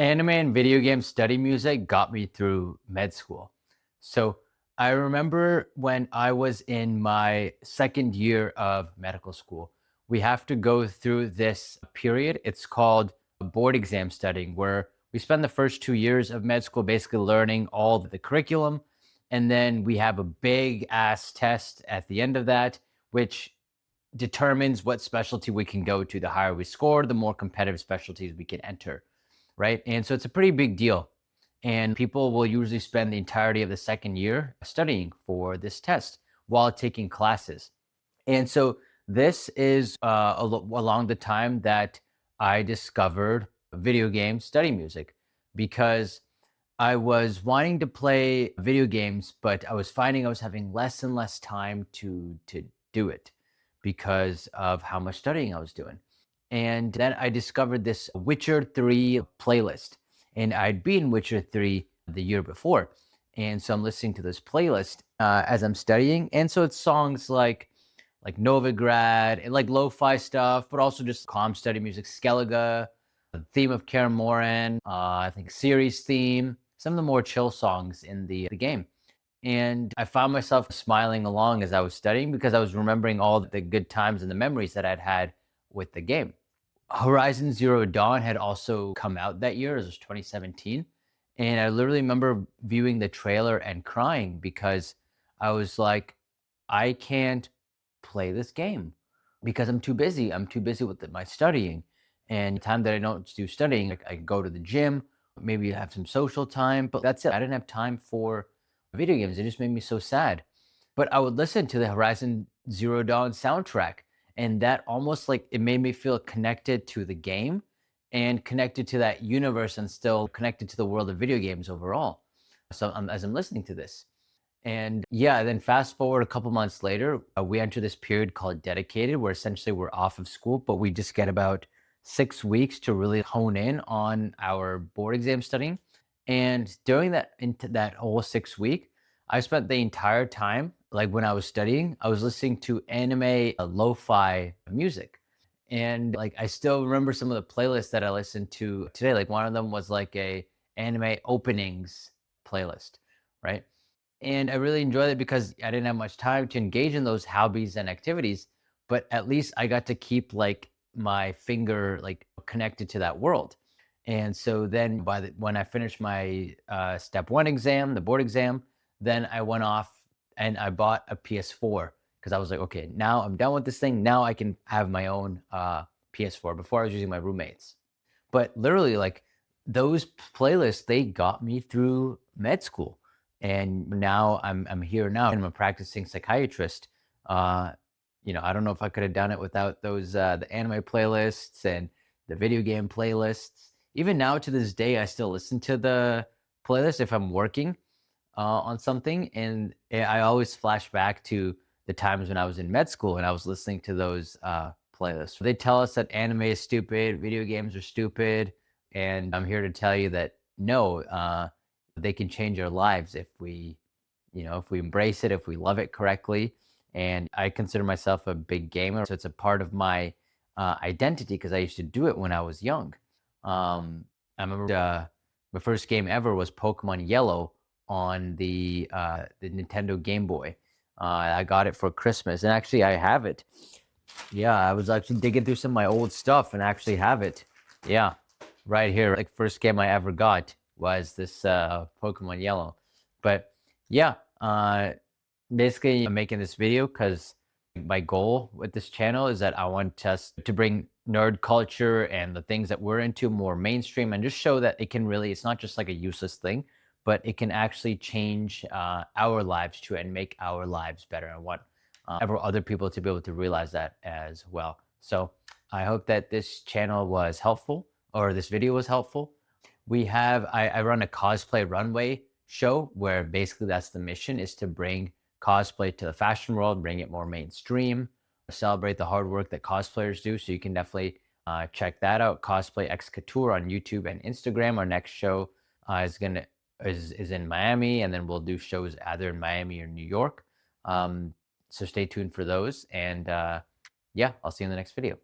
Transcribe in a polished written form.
Anime and video game study music got me through med school. So I remember when I was in my second year of medical school, we have to go through this period. It's called board exam studying, where we spend the first 2 years of med school basically learning all the curriculum. And then we have a big ass test at the end of that, which determines what specialty we can go to. The higher we score, the more competitive specialties we can enter, right? And so it's a pretty big deal. And people will usually spend the entirety of the second year studying for this test while taking classes. And so this is along the time that I discovered video game study music because I was wanting to play video games, but I was finding I was having less and less time to do it because of how much studying I was doing. And then I discovered this Witcher 3 playlist. And I'd been Witcher 3 the year before. And so I'm listening to this playlist as I'm studying. And so it's songs like Novigrad and like lo-fi stuff, but also just calm study music, Skellige, the theme of Kaer Morhen, I think series theme, some of the more chill songs in the game. And I found myself smiling along as I was studying because I was remembering all the good times and the memories that I'd had with the game. Horizon Zero Dawn had also come out that year. It was 2017. And I literally remember viewing the trailer and crying because I was like, I can't play this game because I'm too busy. I'm too busy with my studying. And the time that I don't do studying, like I go to the gym, maybe have some social time, but that's it. I didn't have time for video games. It just made me so sad. But I would listen to the Horizon Zero Dawn soundtrack, and that almost like it made me feel connected to the game and connected to that universe and still connected to the world of video games overall. So as I'm listening to this. And yeah, then fast forward a couple months later, we enter this period called dedicated, where essentially we're off of school, but we just get about 6 weeks to really hone in on our board exam studying. And during that into that whole 6 week, I spent the entire time, like when I was studying, I was listening to anime lo-fi music. And like I still remember some of the playlists that I listened to today. Like one of them was like a anime openings playlist, right? And I really enjoyed it because I didn't have much time to engage in those hobbies and activities, but at least I got to keep like my finger like connected to that world. And so then when I finished my step one exam, the board exam, then I went off and I bought a PS4 because I was like, okay, now I'm done with this thing. Now I can have my own PS4. Before I was using my roommates. But literally, like those playlists, they got me through med school. And now I'm here now and I'm a practicing psychiatrist. Uh, I don't know if I could have done it without those the anime playlists and the video game playlists. Even now to this day, I still listen to the playlist if I'm working on something, and I always flash back to the times when I was in med school and I was listening to those playlists. They tell us that anime is stupid, video games are stupid, and I'm here to tell you that no, they can change our lives if we embrace it, if we love it correctly. And I consider myself a big gamer, so it's a part of my identity because I used to do it when I was young. I remember my first game ever was Pokemon Yellow on the Nintendo Game Boy. I got it for Christmas, and actually I have it. Yeah, I was actually digging through some of my old stuff and actually have it. Yeah, right here. Like first game I ever got was this Pokemon Yellow. But yeah, basically I'm making this video because my goal with this channel is that I want us to bring nerd culture and the things that we're into more mainstream and just show that it can really, it's not just like a useless thing, but it can actually change our lives too and make our lives better. I want other people to be able to realize that as well. So I hope that this channel was helpful or this video was helpful. I run a cosplay runway show where basically that's the mission is to bring cosplay to the fashion world, bring it more mainstream, celebrate the hard work that cosplayers do. So you can definitely check that out. Cosplay X Couture on YouTube and Instagram. Our next show is in Miami, and then we'll do shows either in Miami or New York. So stay tuned for those. And yeah, I'll see you in the next video.